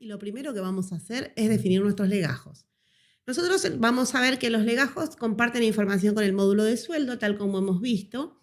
y lo primero que vamos a hacer es definir nuestros legajos. Nosotros vamos a ver que los legajos comparten información con el módulo de sueldo, tal como hemos visto.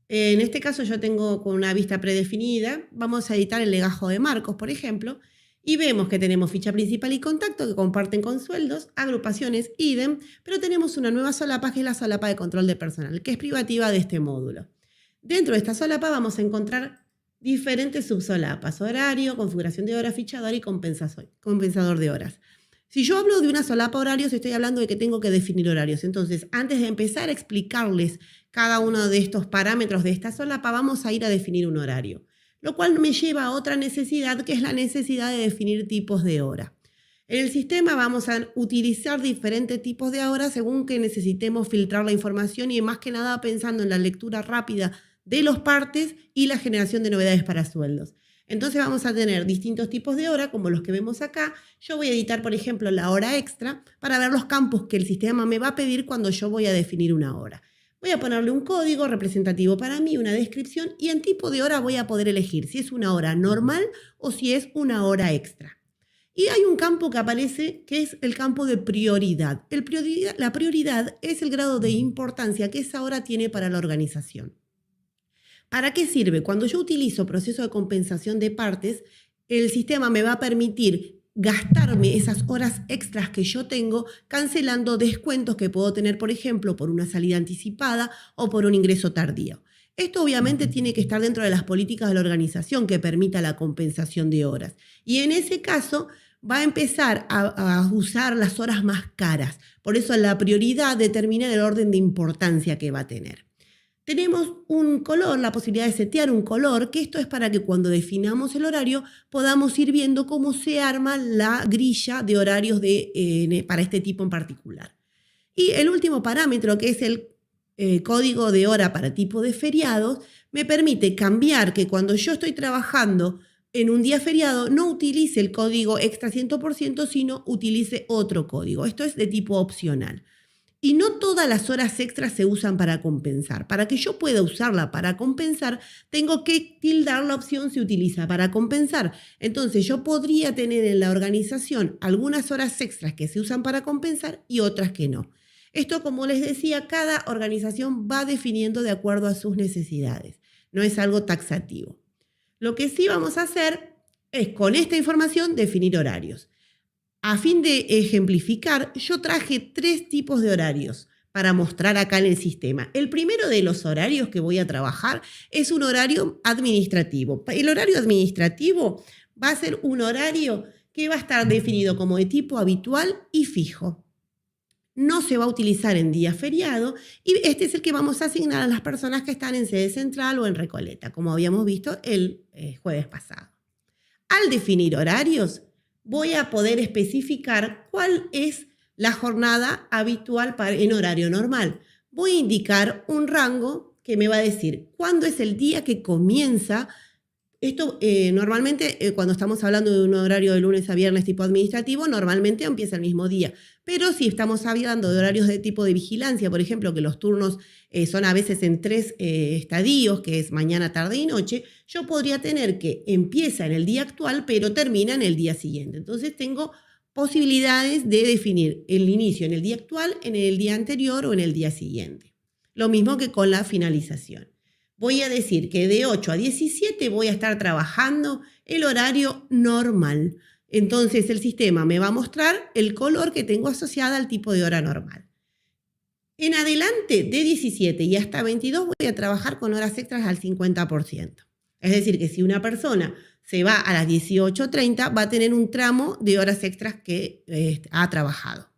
En este caso yo tengo con una vista predefinida, vamos a editar el legajo de Marcos, por ejemplo, y vemos que tenemos ficha principal y contacto que comparten con sueldos, agrupaciones, idem, pero tenemos una nueva solapa que es la solapa de control de personal, que es privativa de este módulo. Dentro de esta solapa vamos a encontrar diferentes subsolapas: horario, configuración de horas, fichador y compensador de horas. Si yo hablo de una solapa horarios, estoy hablando de que tengo que definir horarios. Entonces, antes de empezar a explicarles cada uno de estos parámetros de esta solapa, vamos a ir a definir un horario, lo cual me lleva a otra necesidad, que es la necesidad de definir tipos de hora. En el sistema vamos a utilizar diferentes tipos de horas según que necesitemos filtrar la información y más que nada pensando en la lectura rápida de los partes y la generación de novedades para sueldos. Entonces vamos a tener distintos tipos de hora, como los que vemos acá. Yo voy a editar, por ejemplo, la hora extra para ver los campos que el sistema me va a pedir cuando yo voy a definir una hora. Voy a ponerle un código representativo para mí, una descripción, y en tipo de hora voy a poder elegir si es una hora normal o si es una hora extra. Y hay un campo que aparece que es el campo de prioridad. La prioridad es el grado de importancia que esa hora tiene para la organización. ¿Para qué sirve? Cuando yo utilizo proceso de compensación de partes, el sistema me va a permitir gastarme esas horas extras que yo tengo cancelando descuentos que puedo tener, por ejemplo, por una salida anticipada o por un ingreso tardío. Esto obviamente tiene que estar dentro de las políticas de la organización que permita la compensación de horas. Y en ese caso va a empezar a usar las horas más caras. Por eso la prioridad determina el orden de importancia que va a tener. Tenemos un color, la posibilidad de setear un color, que esto es para que cuando definamos el horario podamos ir viendo cómo se arma la grilla de horarios para este tipo en particular. Y el último parámetro, que es el código de hora para tipo de feriados, me permite cambiar que cuando yo estoy trabajando en un día feriado no utilice el código extra 100%, sino utilice otro código. Esto es de tipo opcional. Y no todas las horas extras se usan para compensar. Para que yo pueda usarla para compensar, tengo que tildar la opción "se utiliza para compensar". Entonces yo podría tener en la organización algunas horas extras que se usan para compensar y otras que no. Esto, como les decía, cada organización va definiendo de acuerdo a sus necesidades. No es algo taxativo. Lo que sí vamos a hacer es, con esta información, definir horarios. A fin de ejemplificar, yo traje 3 tipos de horarios para mostrar acá en el sistema. El primero de los horarios que voy a trabajar es un horario administrativo. El horario administrativo va a ser un horario que va a estar definido como de tipo habitual y fijo. No se va a utilizar en día feriado y este es el que vamos a asignar a las personas que están en sede central o en Recoleta, como habíamos visto el jueves pasado. Al definir horarios, voy a poder especificar cuál es la jornada habitual en horario normal. Voy a indicar un rango que me va a decir cuándo es el día que comienza. Esto normalmente cuando estamos hablando de un horario de lunes a viernes tipo administrativo, normalmente empieza el mismo día. Pero si estamos hablando de horarios de tipo de vigilancia, por ejemplo, que los turnos son a veces en 3 estadios, que es mañana, tarde y noche, yo podría tener que empieza en el día actual, pero termina en el día siguiente. Entonces tengo posibilidades de definir el inicio en el día actual, en el día anterior o en el día siguiente. Lo mismo que con la finalización. Voy a decir que de 8 a 17 voy a estar trabajando el horario normal. Entonces el sistema me va a mostrar el color que tengo asociado al tipo de hora normal. En adelante, de 17 y hasta 22 voy a trabajar con horas extras al 50%. Es decir, que si una persona se va a las 18:30, va a tener un tramo de horas extras que ha trabajado.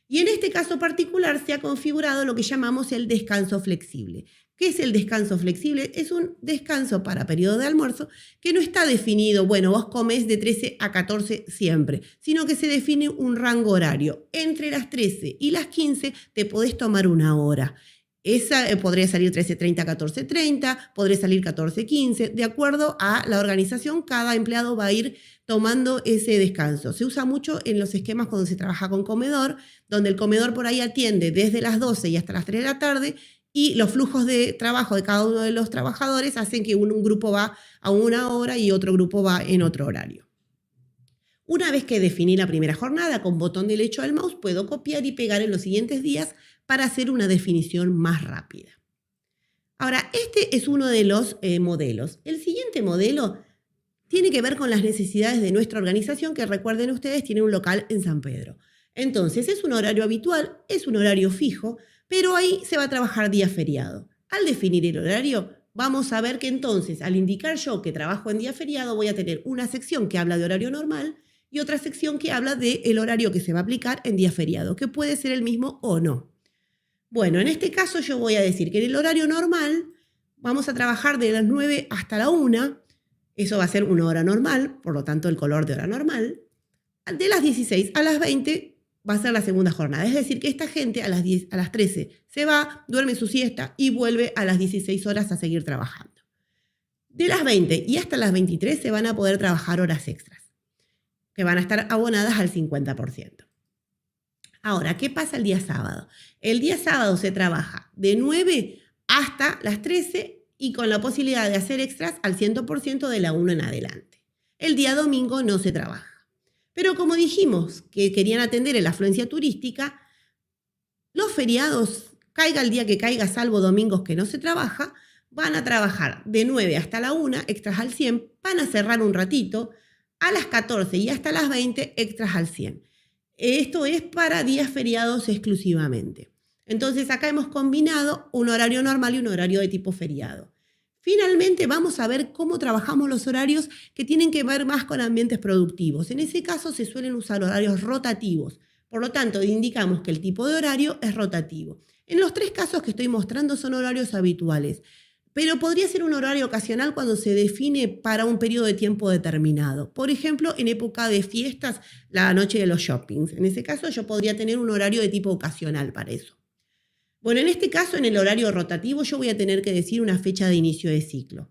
Y en este caso particular se ha configurado lo que llamamos el descanso flexible. ¿Qué es el descanso flexible? Es un descanso para periodo de almuerzo que no está definido, bueno, vos comés de 13 a 14 siempre, sino que se define un rango horario. Entre las 13 y las 15 te podés tomar una hora. Esa podría salir 13:30 a 14:30, podría salir 14:15. De acuerdo a la organización, cada empleado va a ir tomando ese descanso. Se usa mucho en los esquemas cuando se trabaja con comedor, donde el comedor por ahí atiende desde las 12 y hasta las 3 de la tarde, y los flujos de trabajo de cada uno de los trabajadores hacen que un grupo va a una hora y otro grupo va en otro horario. Una vez que definí la primera jornada con botón derecho del mouse, puedo copiar y pegar en los siguientes días para hacer una definición más rápida. Ahora, este es uno de los modelos. El siguiente modelo tiene que ver con las necesidades de nuestra organización, que recuerden ustedes, tiene un local en San Pedro. Entonces, es un horario habitual, es un horario fijo, pero ahí se va a trabajar día feriado. Al definir el horario, vamos a ver que entonces, al indicar yo que trabajo en día feriado, voy a tener una sección que habla de horario normal y otra sección que habla del horario que se va a aplicar en día feriado, que puede ser el mismo o no. Bueno, en este caso yo voy a decir que en el horario normal vamos a trabajar de las 9 hasta la 1, eso va a ser una hora normal, por lo tanto el color de hora normal. De las 16 a las 20 va a ser la segunda jornada, es decir que esta gente a las 13 se va, duerme su siesta y vuelve a las 16 horas a seguir trabajando. De las 20 y hasta las 23 se van a poder trabajar horas extras, que van a estar abonadas al 50%. Ahora, ¿qué pasa el día sábado? El día sábado se trabaja de 9 hasta las 13 y con la posibilidad de hacer extras al 100% de la 1 en adelante. El día domingo no se trabaja. Pero como dijimos que querían atender en la afluencia turística, los feriados, caiga el día que caiga, salvo domingos que no se trabaja, van a trabajar de 9 hasta la 1, extras al 100, van a cerrar un ratito, a las 14 y hasta las 20, extras al 100. Esto es para días feriados exclusivamente. Entonces acá hemos combinado un horario normal y un horario de tipo feriado. Finalmente vamos a ver cómo trabajamos los horarios que tienen que ver más con ambientes productivos. En ese caso se suelen usar horarios rotativos. Por lo tanto, indicamos que el tipo de horario es rotativo. En los 3 casos que estoy mostrando son horarios habituales, pero podría ser un horario ocasional cuando se define para un periodo de tiempo determinado. Por ejemplo, en época de fiestas, la noche de los shoppings. En ese caso yo podría tener un horario de tipo ocasional para eso. Bueno, en este caso, en el horario rotativo, yo voy a tener que decir una fecha de inicio de ciclo.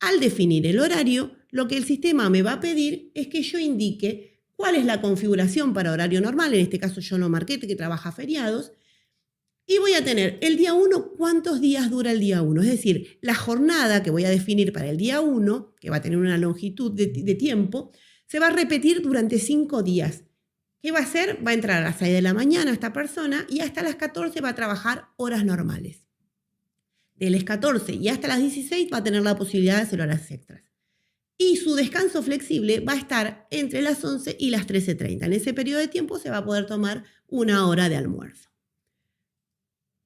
Al definir el horario, lo que el sistema me va a pedir es que yo indique cuál es la configuración para horario normal. En este caso yo no marqué que trabaja feriados. Y voy a tener el día 1, cuántos días dura el día 1. Es decir, la jornada que voy a definir para el día 1, que va a tener una longitud de tiempo, se va a repetir durante 5 días. ¿Qué va a hacer? Va a entrar a las 6 de la mañana esta persona y hasta las 14 va a trabajar horas normales. De las 14 y hasta las 16 va a tener la posibilidad de hacer horas extras. Y su descanso flexible va a estar entre las 11 y las 13:30. En ese periodo de tiempo se va a poder tomar una hora de almuerzo.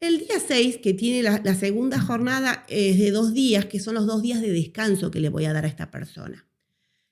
El día 6, que tiene la segunda jornada, es de 2 días, que son los 2 días de descanso que le voy a dar a esta persona.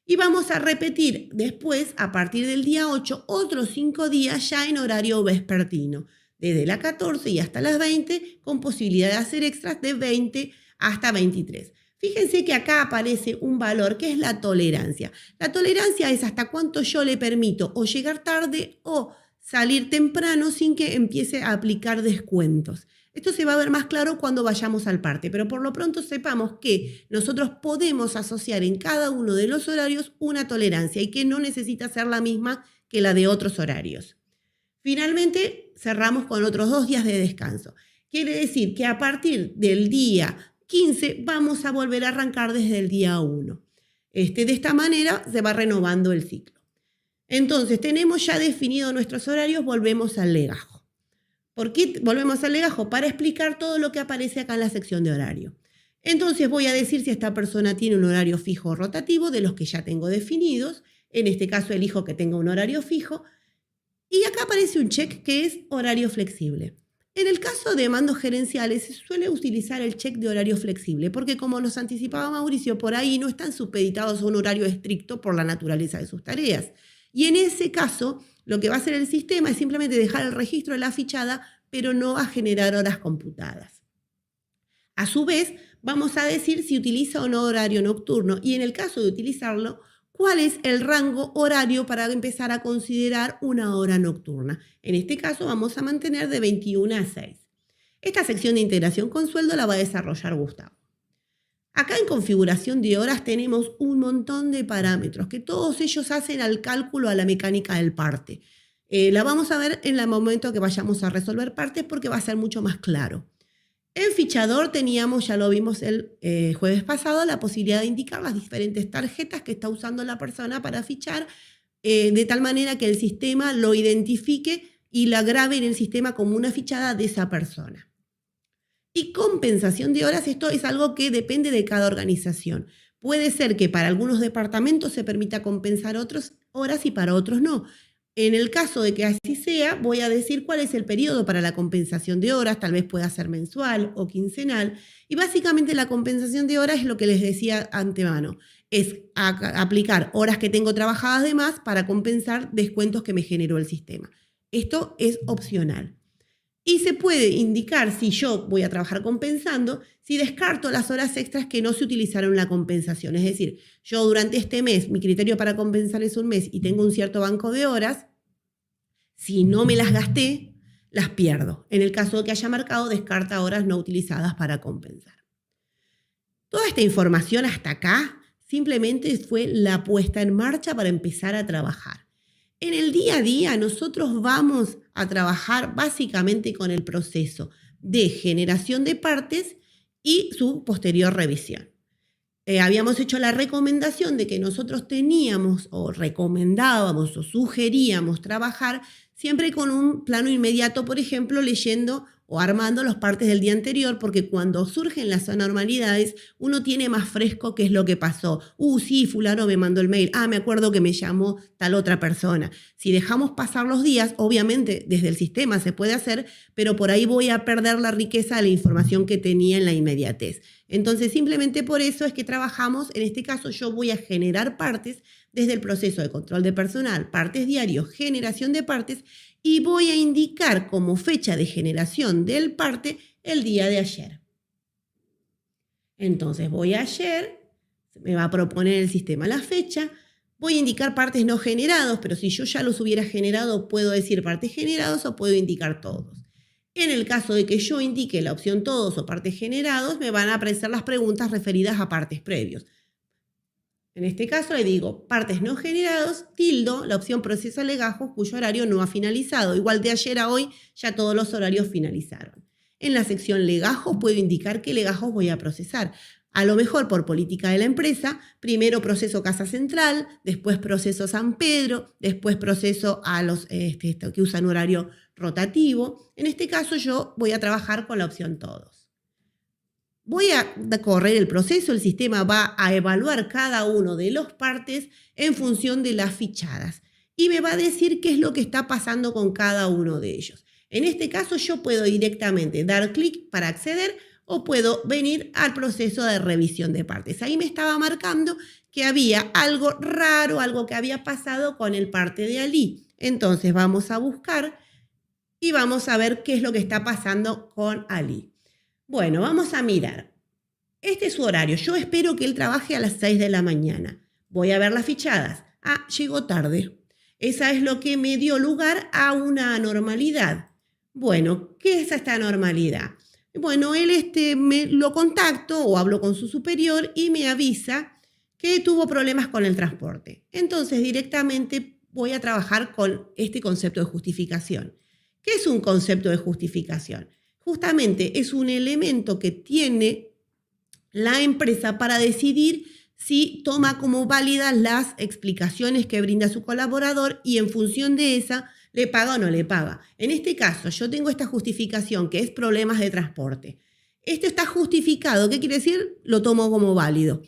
Y vamos a repetir después, a partir del día 8, otros 5 días ya en horario vespertino, desde las 14 y hasta las 20, con posibilidad de hacer extras de 20 hasta 23. Fíjense que acá aparece un valor que es la tolerancia. La tolerancia es hasta cuánto yo le permito o llegar tarde o salir temprano sin que empiece a aplicar descuentos. Esto se va a ver más claro cuando vayamos al parte, pero por lo pronto sepamos que nosotros podemos asociar en cada uno de los horarios una tolerancia y que no necesita ser la misma que la de otros horarios. Finalmente, cerramos con otros 2 días de descanso. Quiere decir que a partir del día 15 vamos a volver a arrancar desde el día 1. De esta manera se va renovando el ciclo. Entonces, tenemos ya definido nuestros horarios, volvemos al legajo. ¿Por qué volvemos al legajo? Para explicar todo lo que aparece acá en la sección de horario. Entonces voy a decir si esta persona tiene un horario fijo o rotativo de los que ya tengo definidos. En este caso elijo que tenga un horario fijo. Y acá aparece un check que es horario flexible. En el caso de mandos gerenciales se suele utilizar el check de horario flexible porque, como nos anticipaba Mauricio, por ahí no están supeditados a un horario estricto por la naturaleza de sus tareas. Y en ese caso, lo que va a hacer el sistema es simplemente dejar el registro de la fichada, pero no va a generar horas computadas. A su vez, vamos a decir si utiliza o no horario nocturno y, en el caso de utilizarlo, cuál es el rango horario para empezar a considerar una hora nocturna. En este caso vamos a mantener de 21 a 6. Esta sección de integración con sueldo la va a desarrollar Gustavo. Acá en configuración de horas tenemos un montón de parámetros que todos ellos hacen al cálculo a la mecánica del parte. La vamos a ver en el momento que vayamos a resolver partes porque va a ser mucho más claro. En fichador teníamos, ya lo vimos el jueves pasado, la posibilidad de indicar las diferentes tarjetas que está usando la persona para fichar de tal manera que el sistema lo identifique y la grabe en el sistema como una fichada de esa persona. Y compensación de horas, esto es algo que depende de cada organización. Puede ser que para algunos departamentos se permita compensar otras horas y para otros no. En el caso de que así sea, voy a decir cuál es el periodo para la compensación de horas, tal vez pueda ser mensual o quincenal. Y básicamente la compensación de horas es lo que les decía antemano, es aplicar horas que tengo trabajadas de más para compensar descuentos que me generó el sistema. Esto es opcional. Y se puede indicar si yo voy a trabajar compensando, si descarto las horas extras que no se utilizaron en la compensación. Es decir, yo durante este mes, mi criterio para compensar es un mes y tengo un cierto banco de horas, si no me las gasté, las pierdo. En el caso de que haya marcado, descarta horas no utilizadas para compensar. Toda esta información hasta acá simplemente fue la puesta en marcha para empezar a trabajar. En el día a día nosotros vamos a trabajar básicamente con el proceso de generación de partes y su posterior revisión. Habíamos hecho la recomendación de que nosotros teníamos o recomendábamos o sugeríamos trabajar siempre con un plano inmediato, por ejemplo, leyendo o armando los partes del día anterior, porque cuando surgen las anormalidades, uno tiene más fresco qué es lo que pasó. Sí, fulano me mandó el mail. Me acuerdo que me llamó tal otra persona. Si dejamos pasar los días, obviamente desde el sistema se puede hacer, pero por ahí voy a perder la riqueza de la información que tenía en la inmediatez. Entonces, simplemente por eso es que trabajamos, en este caso yo voy a generar partes desde el proceso de control de personal, partes diarios, generación de partes, y voy a indicar como fecha de generación del parte el día de ayer. Entonces voy a ayer, me va a proponer el sistema la fecha, voy a indicar partes no generados, pero si yo ya los hubiera generado, puedo decir partes generados o puedo indicar todos. En el caso de que yo indique la opción todos o partes generados, me van a aparecer las preguntas referidas a partes previos. En este caso le digo partes no generados, tildo, la opción proceso legajos cuyo horario no ha finalizado. Igual de ayer a hoy ya todos los horarios finalizaron. En la sección legajos puedo indicar qué legajos voy a procesar. A lo mejor por política de la empresa, primero proceso Casa Central, después proceso San Pedro, después proceso a los que usan horario rotativo. En este caso yo voy a trabajar con la opción todos. Voy a correr el proceso, el sistema va a evaluar cada uno de los partes en función de las fichadas y me va a decir qué es lo que está pasando con cada uno de ellos. En este caso yo puedo directamente dar clic para acceder o puedo venir al proceso de revisión de partes. Ahí me estaba marcando que había algo raro, algo que había pasado con el parte de Ali. Entonces vamos a buscar y vamos a ver qué es lo que está pasando con Ali. Bueno, vamos a mirar. Este es su horario. Yo espero que él trabaje a las 6 de la mañana. Voy a ver las fichadas. Llegó tarde. Esa es lo que me dio lugar a una anormalidad. Bueno, ¿qué es esta anormalidad? Bueno, él me lo contacto o hablo con su superior y me avisa que tuvo problemas con el transporte. Entonces, directamente voy a trabajar con este concepto de justificación. ¿Qué es un concepto de justificación? Justamente es un elemento que tiene la empresa para decidir si toma como válidas las explicaciones que brinda su colaborador y en función de esa le paga o no le paga. En este caso, yo tengo esta justificación que es problemas de transporte. Esto está justificado, ¿qué quiere decir? Lo tomo como válido.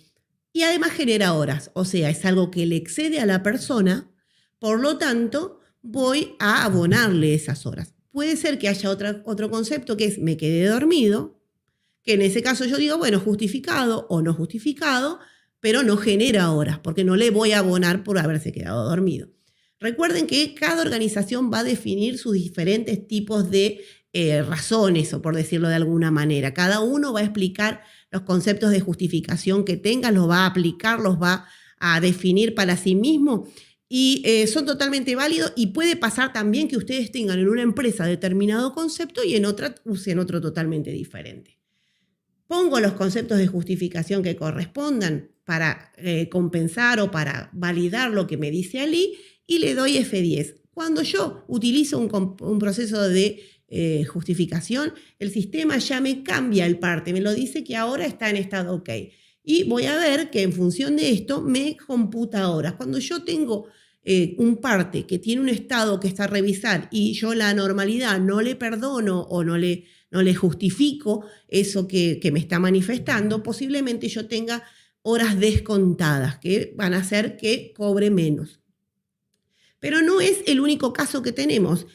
Y además genera horas, o sea, es algo que le excede a la persona, por lo tanto, voy a abonarle esas horas. Puede ser que haya otro concepto que es me quedé dormido, que en ese caso yo digo, bueno, justificado o no justificado, pero no genera horas, porque no le voy a abonar por haberse quedado dormido. Recuerden que cada organización va a definir sus diferentes tipos de razones, o por decirlo de alguna manera. Cada uno va a explicar los conceptos de justificación que tenga, los va a aplicar, los va a definir para sí mismo. Y son totalmente válidos y puede pasar también que ustedes tengan en una empresa determinado concepto y en otra usen otro totalmente diferente. Pongo los conceptos de justificación que correspondan para compensar o para validar lo que me dice Ali y le doy F10. Cuando yo utilizo un proceso de justificación, el sistema ya me cambia el parte, me lo dice que ahora está en estado OK. Y voy a ver que en función de esto me computa horas. Cuando yo tengo un parte que tiene un estado que está a revisar y yo la anormalidad no le perdono o no le justifico eso que me está manifestando, posiblemente yo tenga horas descontadas que van a hacer que cobre menos. Pero no es el único caso que tenemos.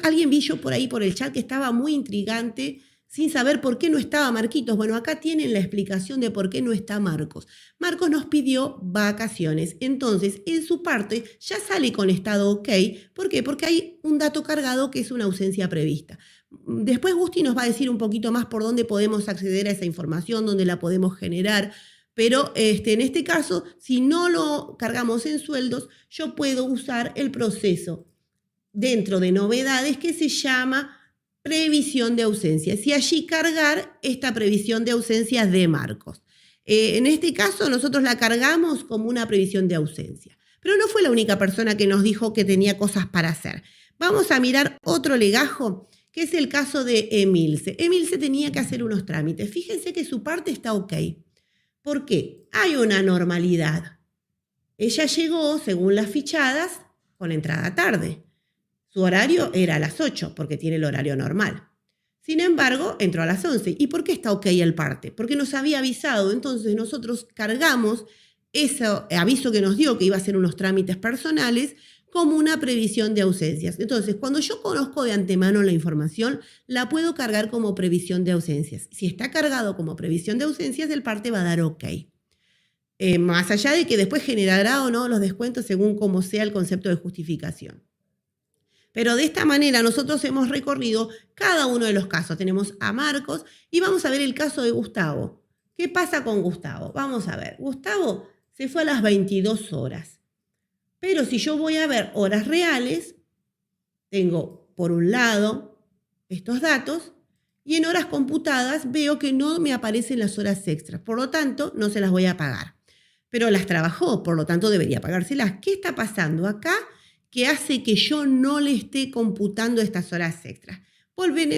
Alguien vi yo por ahí por el chat que estaba muy intrigante sin saber por qué no estaba Marquitos. Bueno, acá tienen la explicación de por qué no está Marcos. Marcos nos pidió vacaciones. Entonces, en su parte ya sale con estado ok. ¿Por qué? Porque hay un dato cargado que es una ausencia prevista. Después Gusti nos va a decir un poquito más por dónde podemos acceder a esa información, dónde la podemos generar. Pero en este caso, si no lo cargamos en sueldos, yo puedo usar el proceso dentro de novedades que se llama previsión de ausencias y allí cargar esta previsión de ausencias de Marcos. En este caso, nosotros la cargamos como una previsión de ausencia. Pero no fue la única persona que nos dijo que tenía cosas para hacer. Vamos a mirar otro legajo, que es el caso de Emilce. Emilce tenía que hacer unos trámites. Fíjense que su parte está ok. ¿Por qué? Hay una normalidad. Ella llegó, según las fichadas, con entrada tarde. Su horario era a las 8, porque tiene el horario normal. Sin embargo, entró a las 11. ¿Y por qué está ok el parte? Porque nos había avisado. Entonces nosotros cargamos ese aviso que nos dio, que iba a hacer unos trámites personales, como una previsión de ausencias. Entonces, cuando yo conozco de antemano la información, la puedo cargar como previsión de ausencias. Si está cargado como previsión de ausencias, el parte va a dar ok. Más allá de que después generará o no los descuentos según cómo sea el concepto de justificación. Pero de esta manera nosotros hemos recorrido cada uno de los casos. Tenemos a Marcos y vamos a ver el caso de Gustavo. ¿Qué pasa con Gustavo? Vamos a ver. Gustavo se fue a las 22 horas. Pero si yo voy a ver horas reales, tengo por un lado estos datos y en horas computadas veo que no me aparecen las horas extras. Por lo tanto, no se las voy a pagar. Pero las trabajó, por lo tanto debería pagárselas. ¿Qué está pasando acá que hace que yo no le esté computando estas horas extras?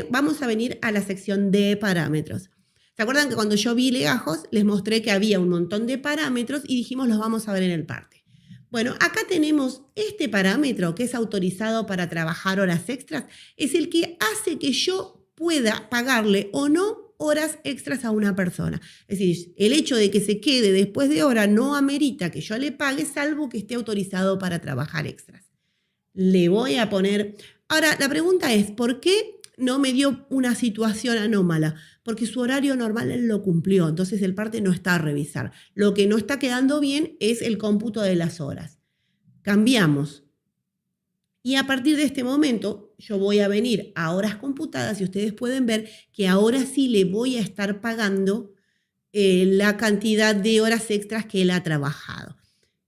Vamos a venir a la sección de parámetros. ¿Se acuerdan que cuando yo vi legajos les mostré que había un montón de parámetros y dijimos los vamos a ver en el parte? Bueno, acá tenemos este parámetro que es autorizado para trabajar horas extras, es el que hace que yo pueda pagarle o no horas extras a una persona. Es decir, el hecho de que se quede después de hora no amerita que yo le pague salvo que esté autorizado para trabajar extras. Le voy a poner... Ahora, la pregunta es, ¿por qué no me dio una situación anómala? Porque su horario normal él lo cumplió, entonces el parte no está a revisar. Lo que no está quedando bien es el cómputo de las horas. Cambiamos. Y a partir de este momento yo voy a venir a horas computadas y ustedes pueden ver que ahora sí le voy a estar pagando la cantidad de horas extras que él ha trabajado.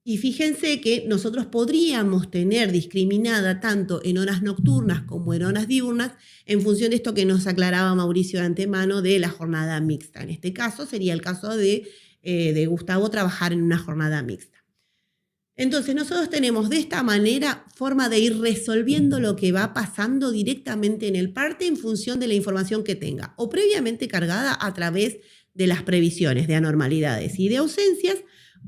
Y fíjense que nosotros podríamos tener discriminada tanto en horas nocturnas como en horas diurnas en función de esto que nos aclaraba Mauricio de antemano de la jornada mixta. En este caso sería el caso de Gustavo trabajar en una jornada mixta. Entonces nosotros tenemos de esta manera forma de ir resolviendo lo que va pasando directamente en el parte en función de la información que tenga o previamente cargada a través de las previsiones de anormalidades y de ausencias,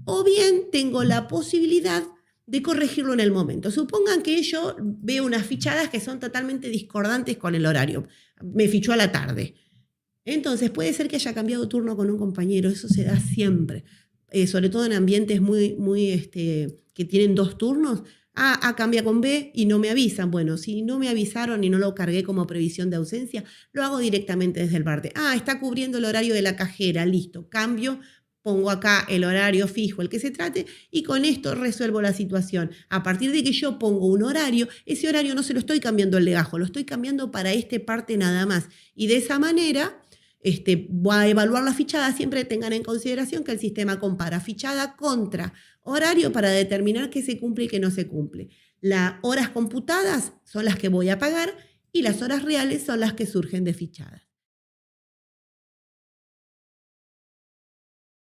o bien tengo la posibilidad de corregirlo en el momento. Supongan que yo veo unas fichadas que son totalmente discordantes con el horario. Me fichó a la tarde. Entonces puede ser que haya cambiado turno con un compañero. Eso se da siempre. Sobre todo en ambientes que tienen 2 turnos. A cambia con B y no me avisan. Bueno, si no me avisaron y no lo cargué como previsión de ausencia, lo hago directamente desde el parte. Está cubriendo el horario de la cajera. Listo, cambio. Pongo acá el horario fijo, el que se trate, y con esto resuelvo la situación. A partir de que yo pongo un horario, ese horario no se lo estoy cambiando al legajo, lo estoy cambiando para este parte nada más. Y de esa manera voy a evaluar la fichada. Siempre tengan en consideración que el sistema compara fichada contra horario para determinar qué se cumple y qué no se cumple. Las horas computadas son las que voy a pagar y las horas reales son las que surgen de fichadas.